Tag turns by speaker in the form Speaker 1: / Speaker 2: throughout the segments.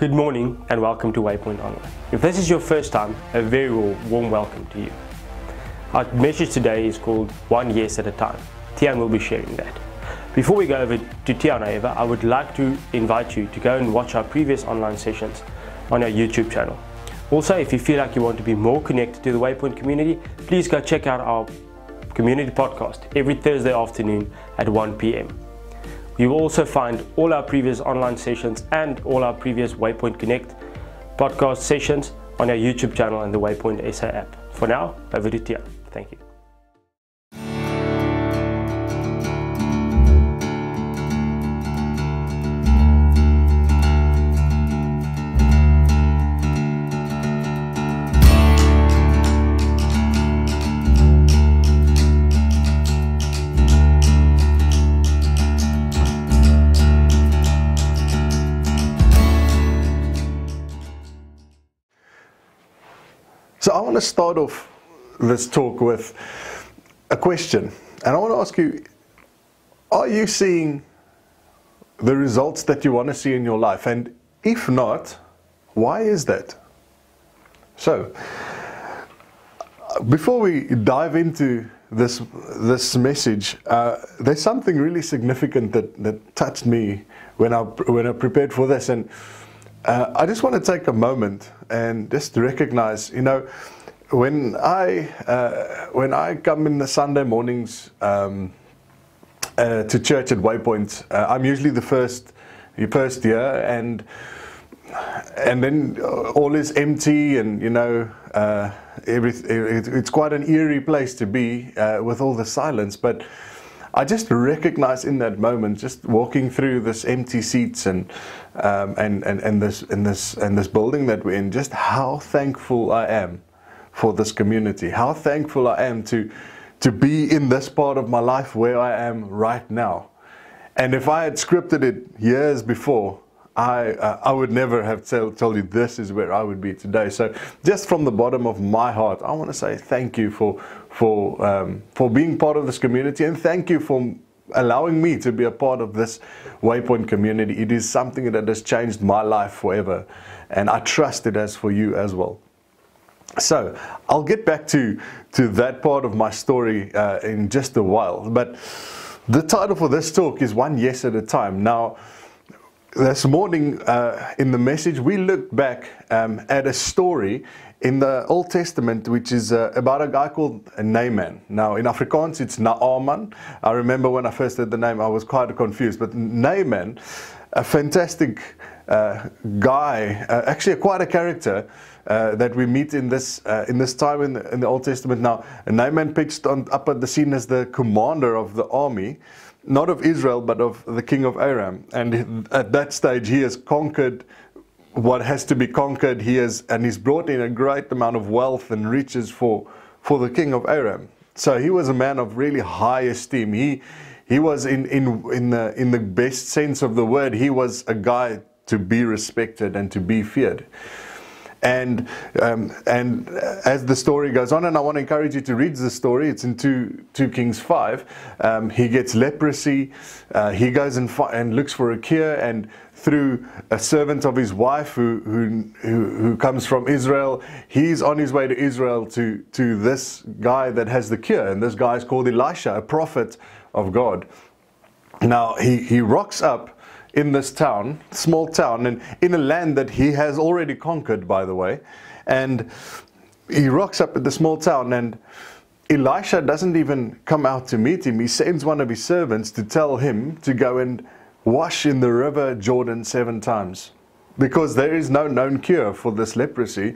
Speaker 1: Good morning and welcome to Waypoint Online. If this is your first time, a very warm welcome to you. Our message today is called One Yes at a Time. Tiaan will be sharing that. Before we go over to Tiaan, however, I would like to invite you to go and watch our previous online sessions on our YouTube channel. Also, if you feel like you want to be more connected to the Waypoint community, please go check out our community podcast every Thursday afternoon at 1 p.m. You will also find all our previous online sessions and all our previous Waypoint Connect podcast sessions on our YouTube channel and the Waypoint SA app. For now, over to Tiaan. Thank you.
Speaker 2: So I want to start off this talk with a question, and I want to ask you, are you seeing the results that you want to see in your life? And if not, why is that? So, before we dive into this message, there's something really significant that touched me when I prepared for this, and I just want to take a moment and just recognize, you know, when I come in the Sunday mornings to church at Waypoint, I'm usually the first here, and then all is empty, and you know, it's quite an eerie place to be with all the silence. But I just recognize in that moment, just walking through this empty seats and this building that we're in, just how thankful I am for this community. How thankful I am to be in this part of my life where I am right now. And if I had scripted it years before, I would never have told you this is where I would be today. So just from the bottom of my heart, I want to say thank you for being part of this community, and thank you for allowing me to be a part of this Waypoint community. It is something that has changed my life forever, and I trust it has for you as well. So I'll get back to that part of my story in just a while, but the title for this talk is One Yes at a Time. Now, this morning in the message, we looked back at a story in the Old Testament, which is about a guy called Naaman. Now, in Afrikaans, it's Naaman. I remember when I first heard the name, I was quite confused. But Naaman, a fantastic guy, actually quite a character that we meet in this time in the Old Testament. Now, Naaman pitched up at the scene as the commander of the army, not of Israel, but of the king of Aram. And at that stage, he has conquered what has to be conquered. He's brought in a great amount of wealth and riches for the king of Aram. So he was a man of really high esteem. He was in the best sense of the word. He was a guy to be respected and to be feared. And as the story goes on, and I want to encourage you to read the story, it's in 2 Kings 5, he gets leprosy, he goes and looks for a cure, and through a servant of his wife who comes from Israel, he's on his way to Israel to this guy that has the cure, and this guy is called Elisha, a prophet of God. Now he rocks up in this town, small town, and in a land that he has already conquered, by the way. And he rocks up at the small town, and Elisha doesn't even come out to meet him. He sends one of his servants to tell him to go and wash in the river Jordan 7 times, because there is no known cure for this leprosy.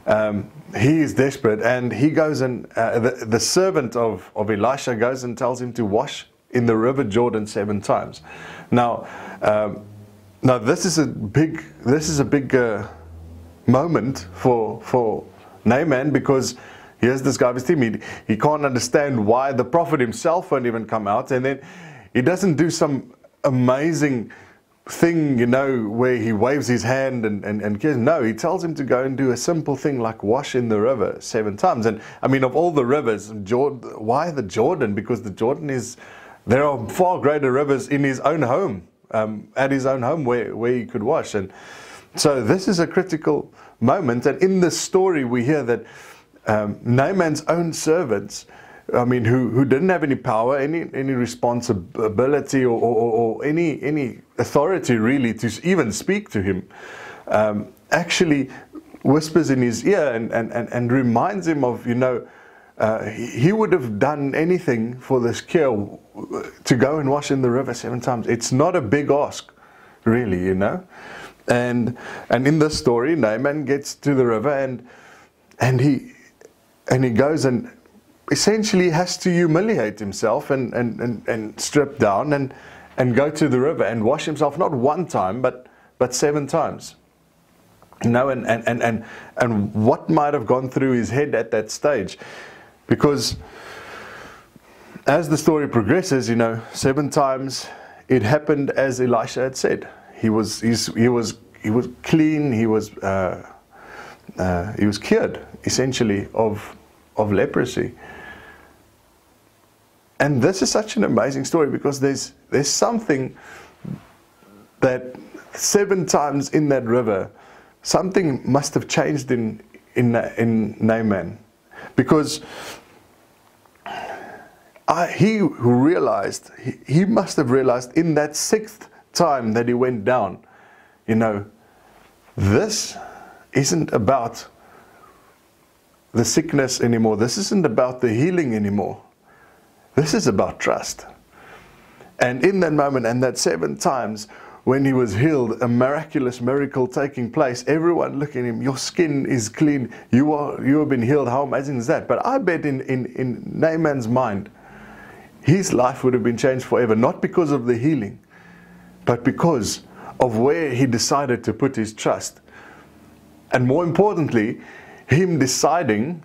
Speaker 2: He is desperate, and he goes and the servant of Elisha goes and tells him to wash in the river Jordan 7 times. Now this is a big moment for Naaman, because here's this guy with him. He can't understand why the prophet himself won't even come out, and then he doesn't do some amazing thing, you know, where he waves his hand and cares. No, he tells him to go and do a simple thing like wash in the river 7 times. And I mean, of all the rivers, why the Jordan? Because the Jordan there are far greater rivers in his own home, at his own home where he could wash. And So this is a critical moment, and in this story we hear that Naaman's own servants, I mean, who didn't have any power, any responsibility, or any authority really to even speak to him, actually whispers in his ear and reminds him of, he would have done anything for this cure, to go and wash in the river 7 times. It's not a big ask, really, And in this story, Naaman gets to the river and he goes and essentially has to humiliate himself and strip down and go to the river and wash himself, not 1 time but 7 times. And what might have gone through his head at that stage? Because as the story progresses, 7 times it happened as Elisha had said. He was clean. He was cured essentially of leprosy. And this is such an amazing story, because there's something that 7 times in that river, something must have changed in Naaman, because he must have realized in that 6th time that he went down, this isn't about the sickness anymore. This isn't about the healing anymore. This is about trust. And in that moment, and that 7 times when he was healed, a miraculous miracle taking place, everyone looking at him, your skin is clean, you have been healed, how amazing is that? But I bet in Naaman's mind, his life would have been changed forever, not because of the healing, but because of where he decided to put his trust. And more importantly, him deciding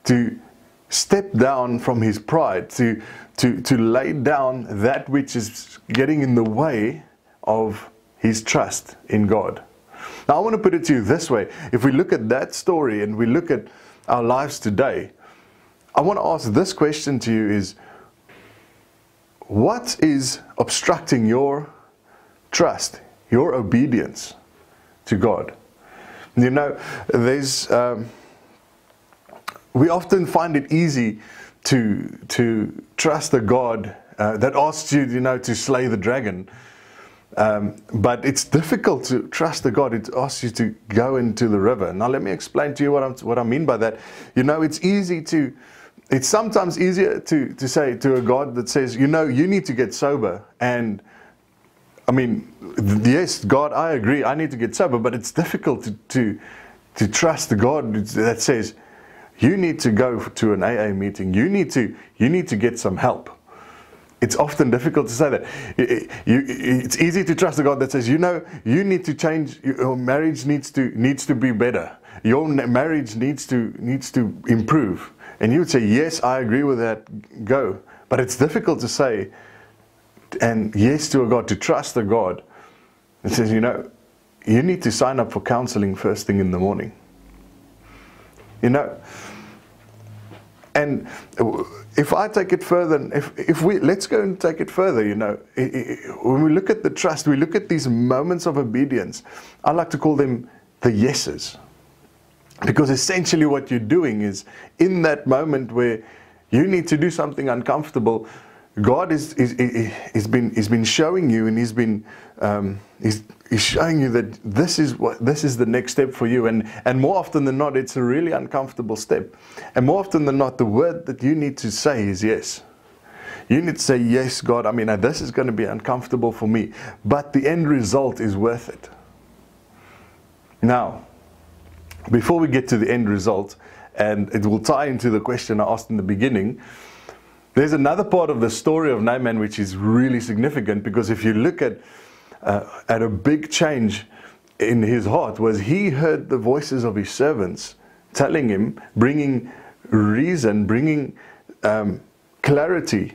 Speaker 2: to step down from his pride, to lay down that which is getting in the way of his trust in God. Now I want to put it to you this way. If we look at that story and we look at our lives today, I want to ask this question to you is, what is obstructing your trust, your obedience to God? We often find it easy to trust a God that asks you, to slay the dragon. But it's difficult to trust a God who asks you to go into the river. Now let me explain to you what I mean by that. It's sometimes easier to say to a God that says, you need to get sober. And I mean, yes, God, I agree, I need to get sober, but it's difficult to trust the God that says, you need to go to an AA meeting, you need to get some help. It's often difficult to say that. It's easy to trust a God that says, you need to change, your marriage needs to be better. Your marriage needs to improve. And you would say, yes, I agree with that, go. But it's difficult to say, and yes to a God, to trust a God that says, you need to sign up for counseling first thing in the morning. And if I take it further, let's go and take it further, when we look at the trust, we look at these moments of obedience. I like to call them the yeses. Because essentially what you're doing is, in that moment where you need to do something uncomfortable, God has been showing you, and He's showing you that this is the next step for you, and more often than not, it's a really uncomfortable step, and more often than not, the word that you need to say is yes. You need to say, yes, God. I mean, this is going to be uncomfortable for me, but the end result is worth it. Now, before we get to the end result, and it will tie into the question I asked in the beginning, there's another part of the story of Naaman which is really significant, because if you look at a big change in his heart, was he heard the voices of his servants telling him, bringing reason, bringing clarity.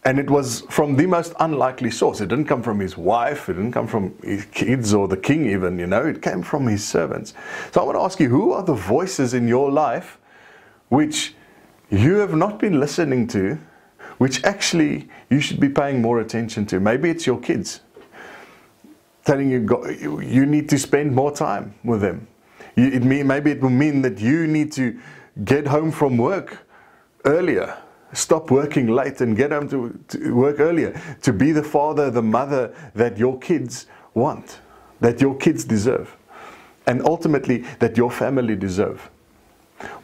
Speaker 2: And it was from the most unlikely source. It didn't come from his wife, it didn't come from his kids or the king even, it came from his servants. So I want to ask you, who are the voices in your life which you have not been listening to, which actually you should be paying more attention to? Maybe it's your kids. telling you you need to spend more time with Him. Maybe it will mean that you need to get home from work earlier. Stop working late and get home to work earlier. To be the father, the mother that your kids want, that your kids deserve, and ultimately that your family deserve.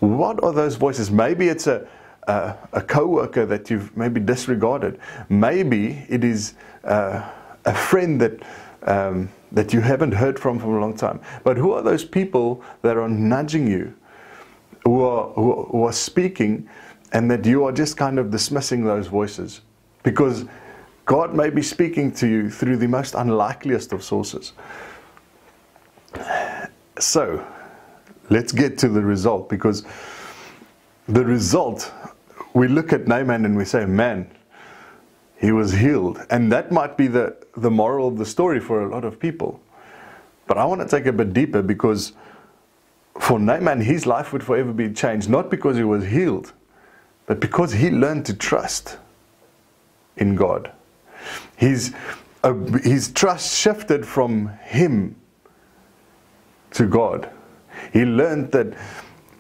Speaker 2: What are those voices? Maybe it's a co-worker that you've maybe disregarded. Maybe it is a friend that you haven't heard from for a long time. But who are those people that are nudging you, who are speaking, and that you are just kind of dismissing those voices? Because God may be speaking to you through the most unlikeliest of sources. So, let's get to the result, because the result, we look at Naaman and we say, man, he was healed. And that might be the moral of the story for a lot of people. But I want to take a bit deeper, because for Naaman, his life would forever be changed, not because he was healed, but because he learned to trust in God. His trust shifted from him to God. He learned that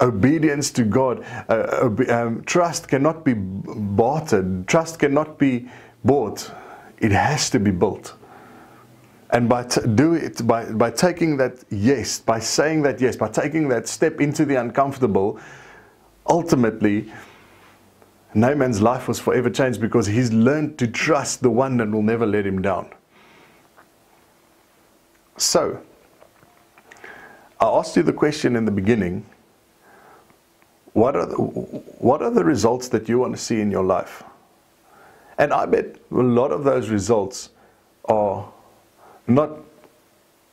Speaker 2: obedience to God, trust cannot be bartered, trust cannot be bought, it has to be built. And by taking that yes, by saying that yes, by taking that step into the uncomfortable, ultimately Naaman's life was forever changed, because he's learned to trust the one that will never let him down. So, I asked you the question in the beginning, what are the results that you want to see in your life? And I bet a lot of those results are not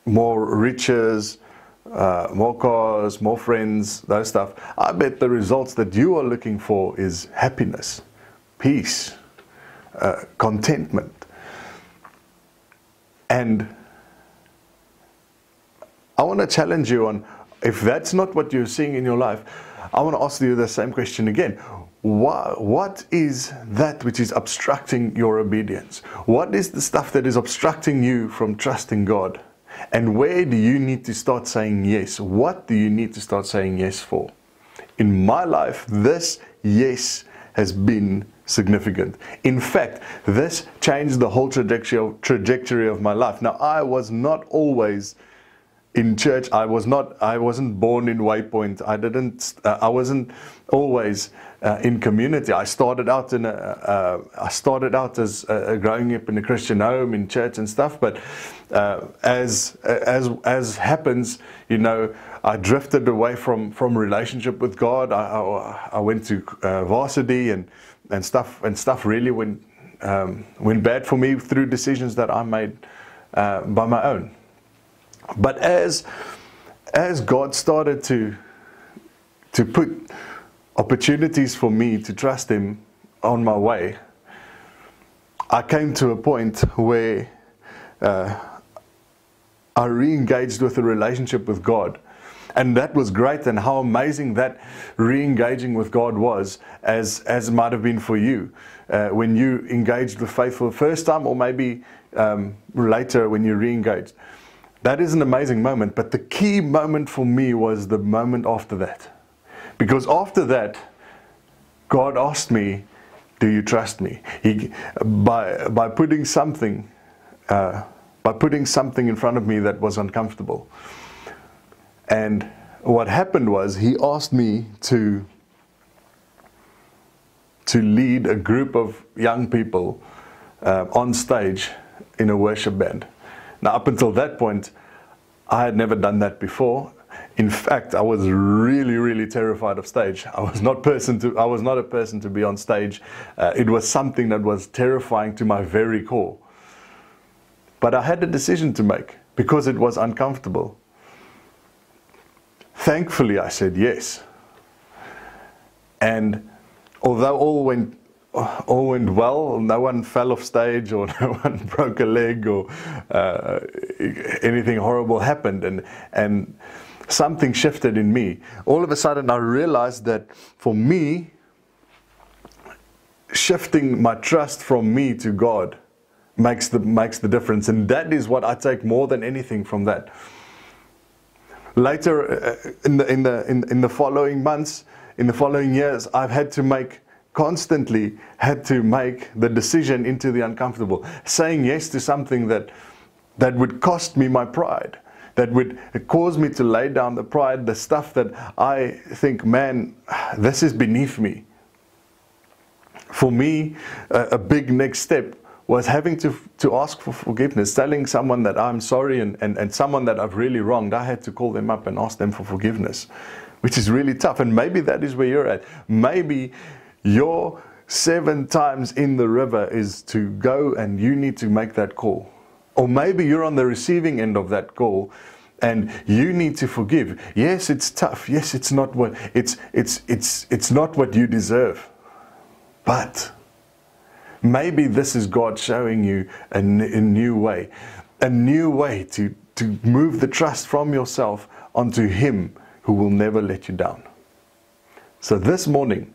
Speaker 2: more riches, more cars, more friends, those stuff. I bet the results that you are looking for is happiness, peace, contentment. And I want to challenge you on, if that's not what you're seeing in your life, I want to ask you the same question again. What is that which is obstructing your obedience? What is the stuff that is obstructing you from trusting God? And where do you need to start saying yes? What do you need to start saying yes for? In my life, this yes has been significant. In fact, this changed the whole trajectory of my life. Now, I was not always in church. I wasn't born in Waypoint. I wasn't always in community. I started out as growing up in a Christian home, in church and stuff. But as happens, you know, I drifted away from relationship with God. I went to varsity and stuff really went bad for me through decisions that I made by my own. But as God started to put opportunities for me to trust Him on my way, I came to a point where I re-engaged with a relationship with God. And that was great, and how amazing that re-engaging with God was, as it might have been for you when you engaged with faith for the first time, or maybe later when you re-engaged. That is an amazing moment, but the key moment for me was the moment after that. Because after that, God asked me, do you trust me? By putting something in front of me that was uncomfortable. And what happened was, He asked me to lead a group of young people on stage in a worship band. Now, up until that point, I had never done that before. In fact, I was really, really terrified of stage. I was not a person to be on stage. It was something that was terrifying to my very core. But I had a decision to make, because it was uncomfortable. Thankfully, I said yes. And although all went well, no one fell off stage, or no one broke a leg, or anything horrible happened, and something shifted in me. All of a sudden I realized that for me, shifting my trust from me to God makes the difference. And that is what I take more than anything from that. Later in the following months, in the following years, I've constantly had to make the decision into the uncomfortable, saying yes to something that would cost me my pride, that would cause me to lay down the pride, the stuff that I think, man, this is beneath me. For me, a big next step was having to ask for forgiveness, telling someone that I'm sorry and someone that I've really wronged. I had to call them up and ask them for forgiveness, which is really tough. And maybe that is where you're at. Maybe your 7 times in the river is to go and you need to make that call. Or maybe you're on the receiving end of that call and you need to forgive. Yes, it's tough. Yes, it's not what it's not what you deserve. But maybe this is God showing you a new way to move the trust from yourself onto Him who will never let you down. So this morning,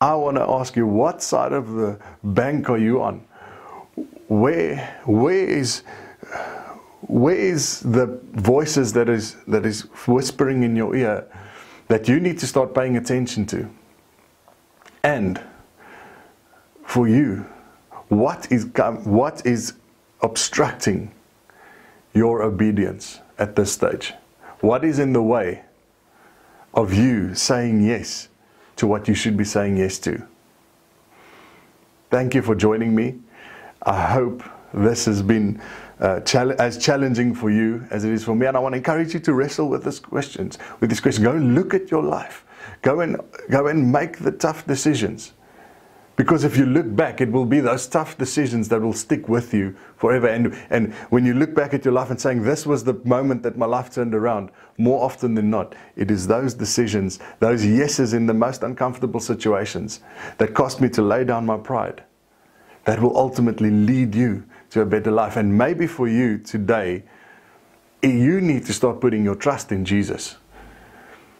Speaker 2: I want to ask you, what side of the bank are you on? Where is the voices that is whispering in your ear that you need to start paying attention to? And for you, what is obstructing your obedience at this stage? What is in the way of you saying yes to what you should be saying yes to? Thank you for joining me. I hope this has been as challenging for you as it is for me, and I want to encourage you to wrestle with these questions. Go and look at your life. Go and make the tough decisions. Because if you look back, it will be those tough decisions that will stick with you forever. And when you look back at your life and saying, this was the moment that my life turned around, more often than not, it is those decisions, those yeses in the most uncomfortable situations that cost me to lay down my pride, that will ultimately lead you to a better life. And maybe for you today, you need to start putting your trust in Jesus.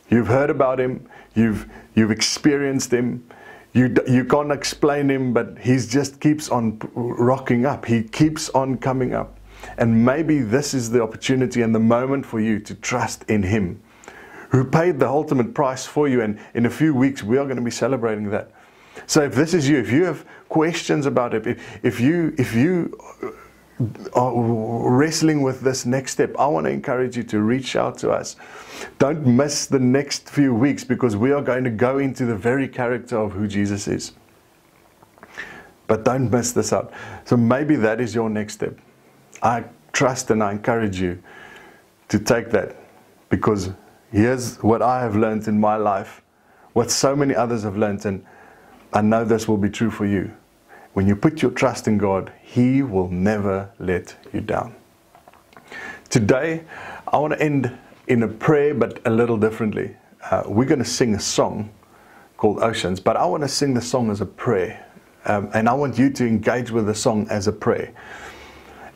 Speaker 2: You've heard about Him, you've experienced Him, you can't explain Him, but He just keeps on rocking up. He keeps on coming up. And maybe this is the opportunity and the moment for you to trust in Him, who paid the ultimate price for you. And in a few weeks, we are going to be celebrating that. So if this is you, if you have questions about it, if you are wrestling with this next step, I want to encourage you to reach out to us. Don't miss the next few weeks, because we are going to go into the very character of who Jesus is. But don't miss this out. So maybe that is your next step. I trust and I encourage you to take that, because here's what I have learned in my life, what so many others have learned, and I know this will be true for you. When you put your trust in God, He will never let you down. Today, I want to end in a prayer, but a little differently. We're going to sing a song called Oceans, but I want to sing the song as a prayer. And I want you to engage with the song as a prayer.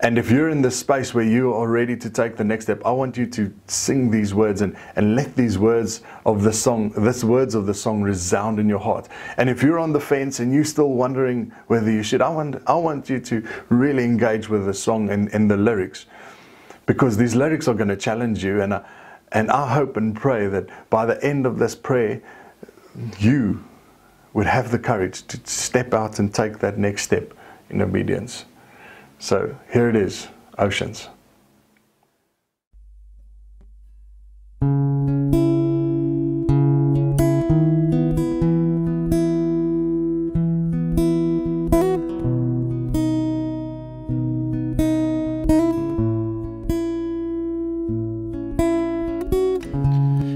Speaker 2: And if you're in this space where you are ready to take the next step, I want you to sing these words and let these words of the song, resound in your heart. And if you're on the fence and you're still wondering whether you should, I want you to really engage with the song and the lyrics, because these lyrics are going to challenge you. And I hope and pray that by the end of this prayer, you would have the courage to step out and take that next step in obedience. So here it is, Oceans.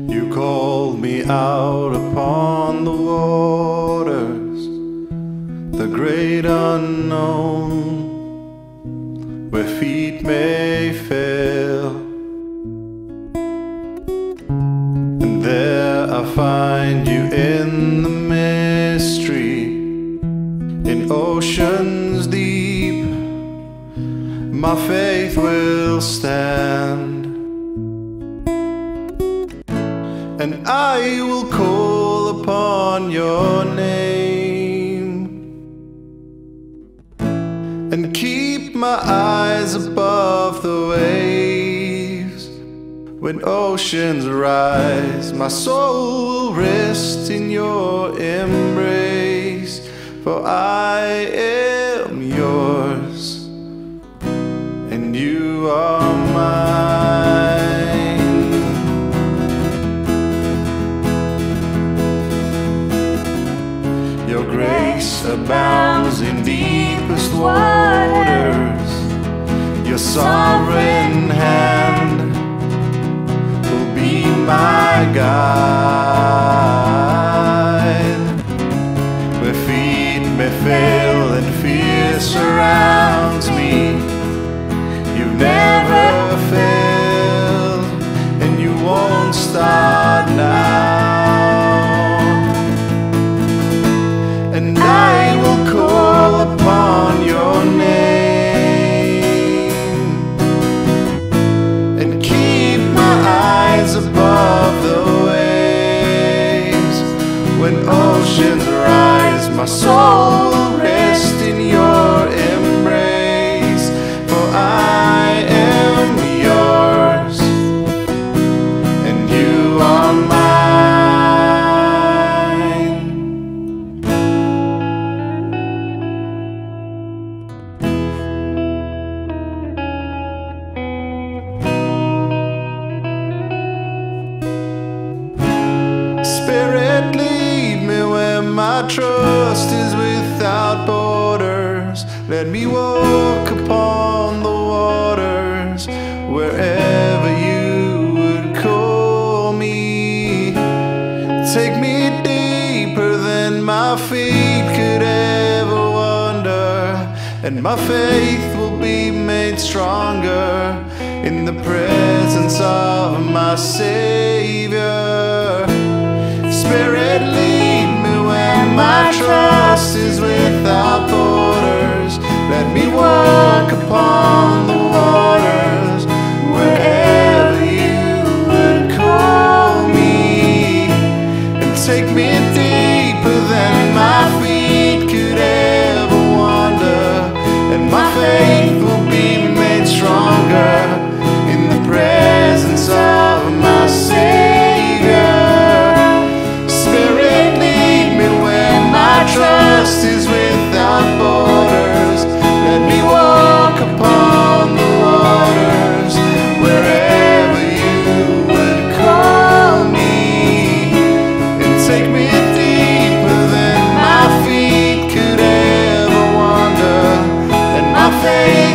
Speaker 3: You called me out upon the waters, the great unknown, where feet may fail, and there I find you in the mystery, in oceans deep. My faith will stand, and I will call upon your name, When oceans rise, my soul will rest in your embrace, for I am yours and you are mine. Your grace abounds in deepest waters. Your sovereign hand will be my guide. Where feet may fail and fear surrounds me, you've never failed and you won't start now. And I will call upon your name and keep my eyes above the waves. When oceans rise, my soul will rest in your embrace, for I am yours and you are mine. Spirit, lead me where my trust is without borders. Let me walk upon the waters wherever you would call me. Take me deeper than my feet could ever wander, and my faith will be made stronger in the presence of my Savior. Spirit, lead me where my trust is without borders. Let me walk upon the waters wherever you would call me, and take me deeper than my feet could ever wander, and my faith will be made stronger in the presence of my Savior. Trust is without borders. Let me walk upon the waters wherever you would call me, and take me deeper than my feet could ever wander, and my faith